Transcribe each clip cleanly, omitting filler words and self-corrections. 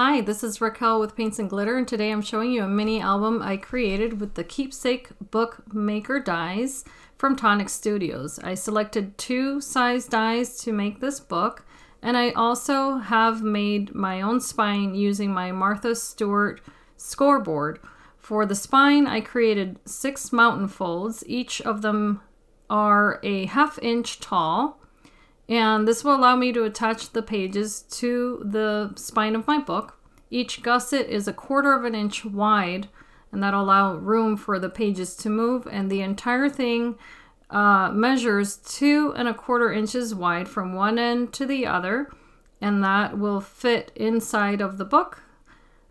Hi, this is Raquel with Paints and Glitter, and today I'm showing you a mini album I created with the Keepsake bookmaker dies from Tonic Studios. I selected 2 size dies to make this book, and I also have made my own spine using my Martha Stewart scoreboard. For the spine, I created 6 mountain folds. Each of them are a 1/2 inch tall. And this will allow me to attach the pages to the spine of my book. Each gusset is 1/4 of an inch wide, and that'll allow room for the pages to move. And the entire thing measures 2 1/4 inches wide from one end to the other, and that will fit inside of the book.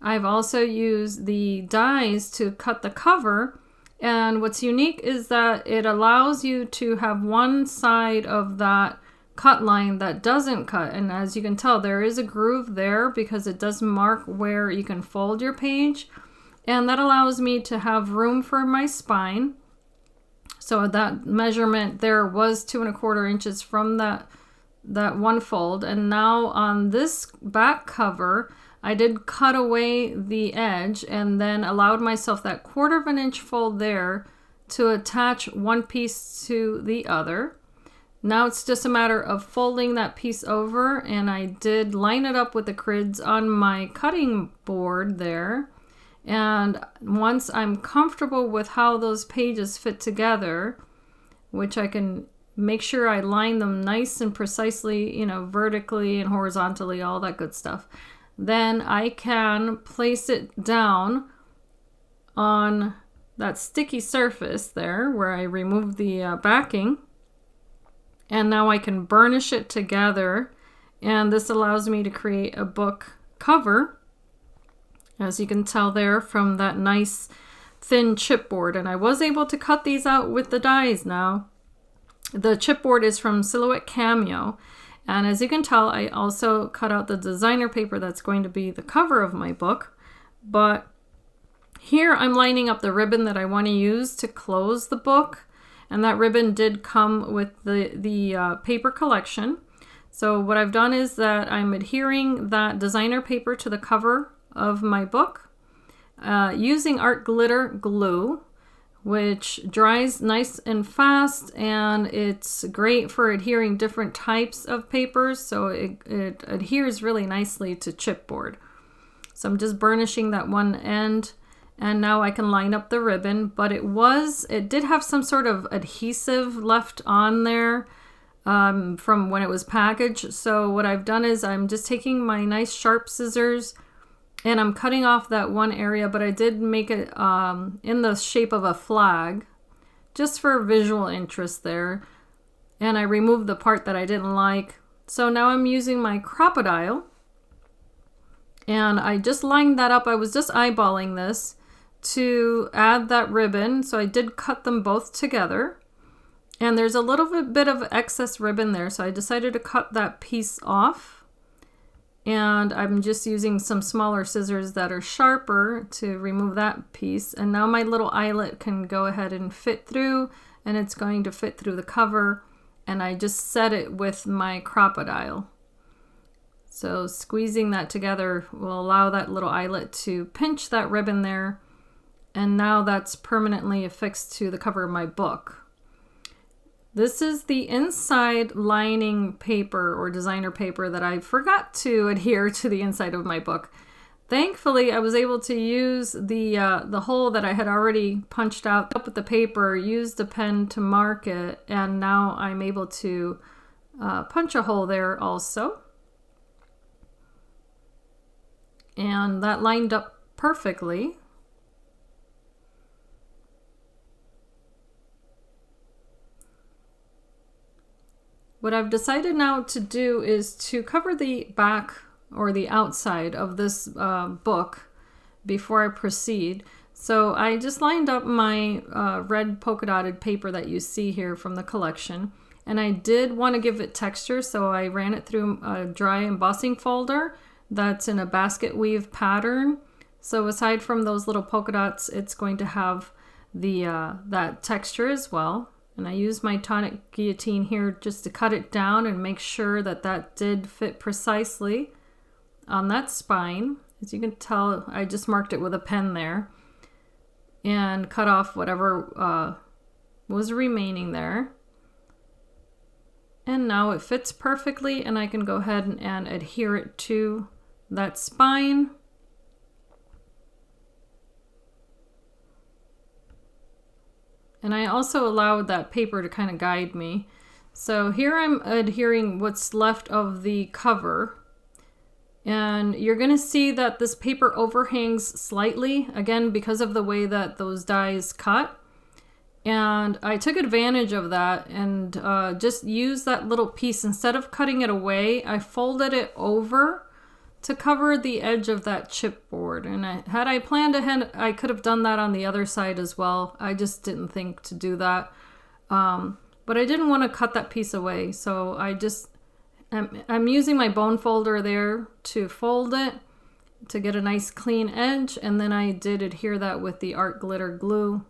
I've also used the dies to cut the cover, and what's unique is that it allows you to have one side of that cut line that doesn't cut, and as you can tell there is a groove there because it does mark where you can fold your page, and that allows me to have room for my spine. So that measurement there was 2 1/4 inches from that one fold, and now on this back cover I did cut away the edge and then allowed myself that 1/4 of an inch fold there to attach one piece to the other. Now it's just a matter of folding that piece over, and I did line it up with the crids on my cutting board there. And once I'm comfortable with how those pages fit together, which I can make sure I line them nice and precisely, vertically and horizontally, all that good stuff, then I can place it down on that sticky surface there where I removed the backing. And now I can burnish it together, and this allows me to create a book cover, as you can tell there from that nice thin chipboard. And I was able to cut these out with the dies now. The chipboard is from Silhouette Cameo, and as you can tell I also cut out the designer paper that's going to be the cover of my book. But here I'm lining up the ribbon that I want to use to close the book. And that ribbon did come with the paper collection. So what I've done is that I'm adhering that designer paper to the cover of my book using art glitter glue, which dries nice and fast, and it's great for adhering different types of papers, so it adheres really nicely to chipboard. So I'm just burnishing that one end. And now I can line up the ribbon, but it did have some sort of adhesive left on there from when it was packaged. So what I've done is I'm just taking my nice sharp scissors and I'm cutting off that one area, but I did make it in the shape of a flag just for visual interest there. And I removed the part that I didn't like. So now I'm using my Cropadile, and I just lined that up. I was just eyeballing this to add that ribbon, so I did cut them both together, and there's a little bit of excess ribbon there, so I decided to cut that piece off, and I'm just using some smaller scissors that are sharper to remove that piece. And now my little eyelet can go ahead and fit through, and it's going to fit through the cover, and I just set it with my Cropadile. So squeezing that together will allow that little eyelet to pinch that ribbon there. And now that's permanently affixed to the cover of my book. This is the inside lining paper or designer paper that I forgot to adhere to the inside of my book. Thankfully, I was able to use the hole that I had already punched out up with the paper, used a pen to mark it, and now I'm able to punch a hole there also. And that lined up perfectly. What I've decided now to do is to cover the back or the outside of this book before I proceed. So I just lined up my red polka dotted paper that you see here from the collection, and I did want to give it texture, so I ran it through a dry embossing folder that's in a basket weave pattern. So aside from those little polka dots, it's going to have that texture as well. And I used my Tonic guillotine here just to cut it down and make sure that that did fit precisely on that spine. As you can tell, I just marked it with a pen there and cut off whatever was remaining there. And now it fits perfectly, and I can go ahead and adhere it to that spine. And I also allowed that paper to kind of guide me. So here I'm adhering what's left of the cover. And you're going to see that this paper overhangs slightly, again, because of the way that those dies cut. And I took advantage of that and just used that little piece. Instead of cutting it away, I folded it over to cover the edge of that chipboard. And had I planned ahead, I could have done that on the other side as well. I just didn't think to do that. But I didn't want to cut that piece away. So I'm using my bone folder there to fold it to get a nice clean edge. And then I did adhere that with the art glitter glue.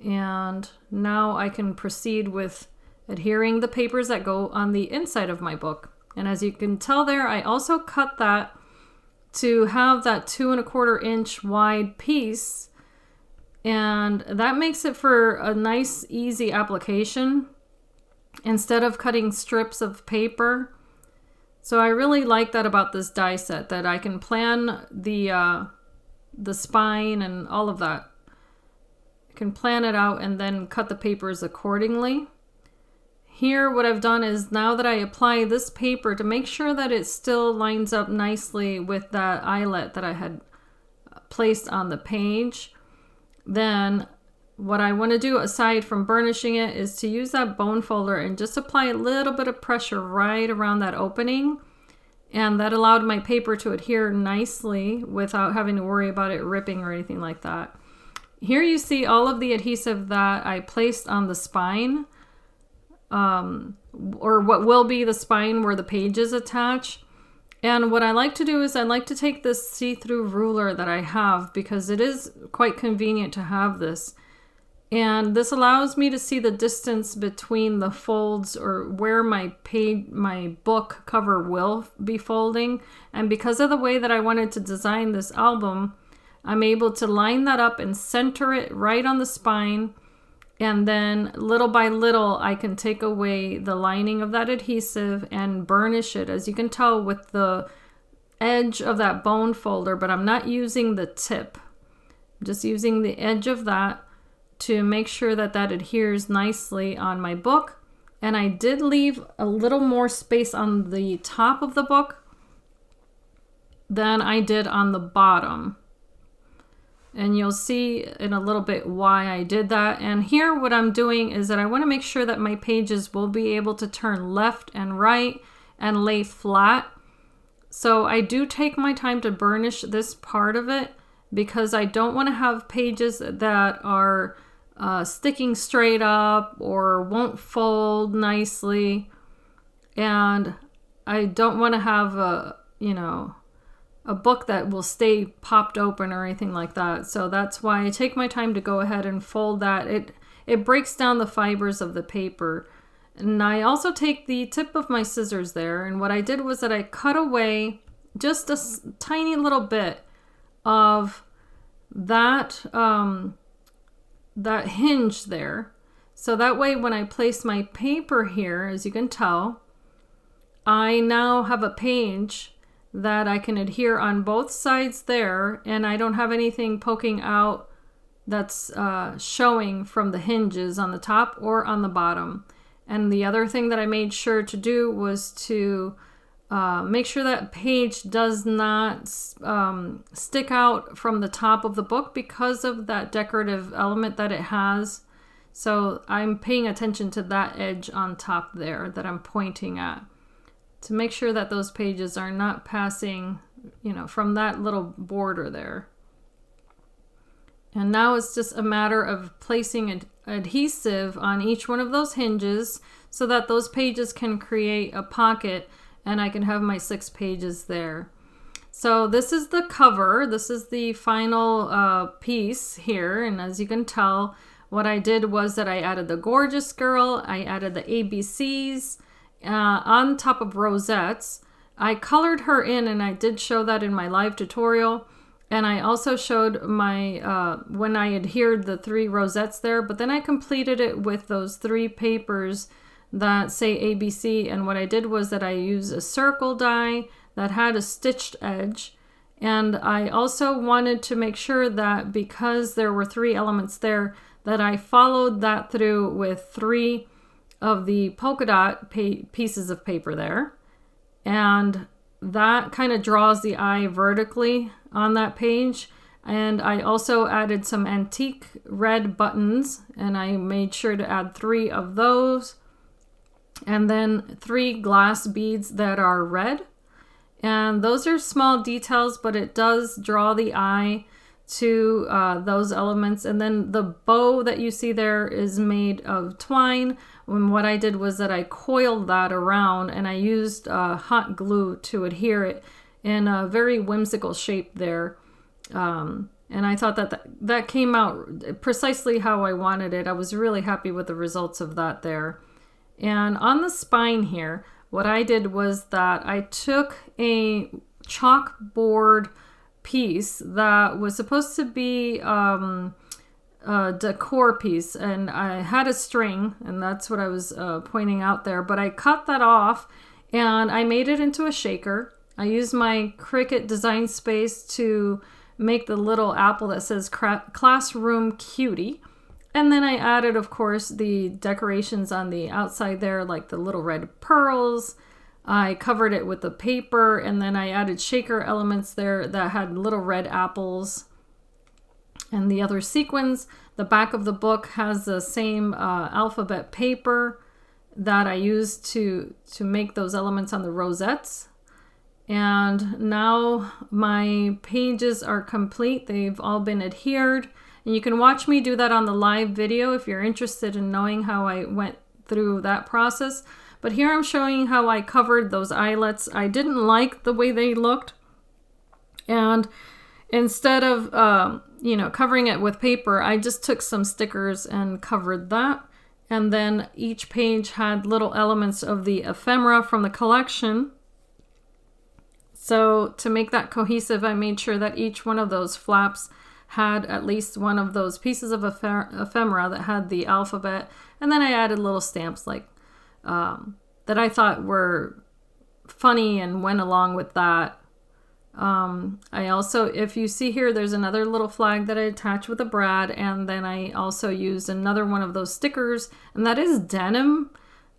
And now I can proceed with adhering the papers that go on the inside of my book. And as you can tell there, I also cut that to have that 2 1/4 inch wide piece. And that makes it for a nice, easy application instead of cutting strips of paper. So I really like that about this die set, that I can plan the spine and all of that. I can plan it out and then cut the papers accordingly. Here, what I've done is now that I apply this paper to make sure that it still lines up nicely with that eyelet that I had placed on the page, then what I want to do aside from burnishing it is to use that bone folder and just apply a little bit of pressure right around that opening. And that allowed my paper to adhere nicely without having to worry about it ripping or anything like that. Here you see all of the adhesive that I placed on the spine, or what will be the spine where the pages attach. And what I like to do is I like to take this see-through ruler that I have, because it is quite convenient to have this. And this allows me to see the distance between the folds, or where my book cover will be folding. And because of the way that I wanted to design this album, I'm able to line that up and center it right on the spine. And then little by little, I can take away the lining of that adhesive and burnish it, as you can tell, with the edge of that bone folder, but I'm not using the tip. I'm just using the edge of that to make sure that that adheres nicely on my book. And I did leave a little more space on the top of the book than I did on the bottom. And you'll see in a little bit why I did that. And here what I'm doing is that I want to make sure that my pages will be able to turn left and right and lay flat. So I do take my time to burnish this part of it, because I don't want to have pages that are sticking straight up or won't fold nicely. And I don't want to have a book that will stay popped open or anything like that. So that's why I take my time to go ahead and fold that. It breaks down the fibers of the paper. And I also take the tip of my scissors there, and what I did was that I cut away just a tiny little bit of that that hinge there. So that way when I place my paper here, as you can tell, I now have a page that I can adhere on both sides there, and I don't have anything poking out that's showing from the hinges on the top or on the bottom. And the other thing that I made sure to do was to make sure that page does not stick out from the top of the book because of that decorative element that it has. So I'm paying attention to that edge on top there that I'm pointing at, to make sure that those pages are not passing, from that little border there. And now it's just a matter of placing adhesive on each one of those hinges so that those pages can create a pocket, and I can have my 6 pages there. So this is the cover. This is the final piece here. And as you can tell, what I did was that I added the Gorgeous Girl. I added the ABCs. On top of rosettes. I colored her in, and I did show that in my live tutorial. And I also showed my, when I adhered the 3 rosettes there, but then I completed it with those 3 papers that say ABC. And what I did was that I used a circle die that had a stitched edge. And I also wanted to make sure that because there were 3 elements there, that I followed that through with 3 of the polka dot pieces of paper there. And that kind of draws the eye vertically on that page. And I also added some antique red buttons, and I made sure to add 3 of those. And then 3 glass beads that are red. And those are small details, but it does draw the eye to those elements. And then the bow that you see there is made of twine. And what I did was that I coiled that around, and I used hot glue to adhere it in a very whimsical shape there. And I thought that came out precisely how I wanted it. I was really happy with the results of that there. And on the spine here, what I did was that I took a chalkboard piece that was supposed to be a decor piece, and I had a string, and that's what I was pointing out there, but I cut that off and I made it into a shaker. I used my Cricut Design Space to make the little apple that says Classroom Cutie. And then I added, of course, the decorations on the outside there, like the little red pearls. I covered it with the paper, and then I added shaker elements there that had little red apples. And the other sequins, the back of the book has the same alphabet paper that I used to make those elements on the rosettes. And now my pages are complete. They've all been adhered. And you can watch me do that on the live video if you're interested in knowing how I went through that process. But here I'm showing how I covered those eyelets. I didn't like the way they looked. And instead of, covering it with paper, I just took some stickers and covered that. And then each page had little elements of the ephemera from the collection. So to make that cohesive, I made sure that each one of those flaps had at least one of those pieces of ephemera that had the alphabet. And then I added little stamps like that I thought were funny and went along with that. I also, if you see here, there's another little flag that I attached with a brad, and then I also used another one of those stickers, and that is denim.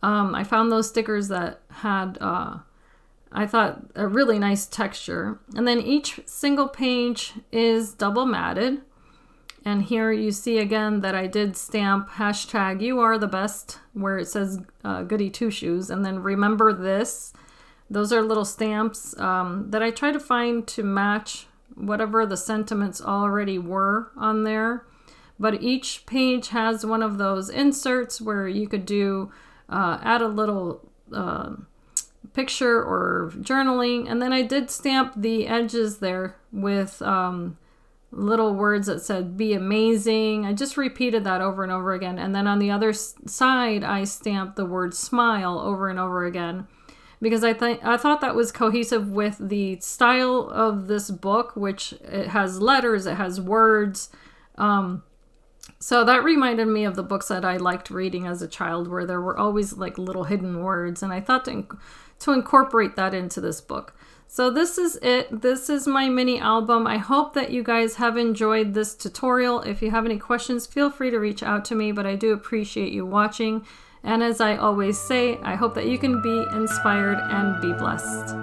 I found those stickers that had I thought a really nice texture. And then each single page is double matted. And here you see again that I did stamp hashtag you are the best, where it says goody two shoes, and then remember this. Those are little stamps that I try to find to match whatever the sentiments already were on there. But each page has one of those inserts where you could do add a little picture or journaling. And then I did stamp the edges there with little words that said be amazing. I just repeated that over and over again. And then on the other side, I stamped the word smile over and over again, because I thought that was cohesive with the style of this book, which it has letters, it has words. So that reminded me of the books that I liked reading as a child, where there were always like little hidden words, and I thought to incorporate that into this book. So this is it. This is my mini album. I hope that you guys have enjoyed this tutorial. If you have any questions, feel free to reach out to me, but I do appreciate you watching. And as I always say, I hope that you can be inspired and be blessed.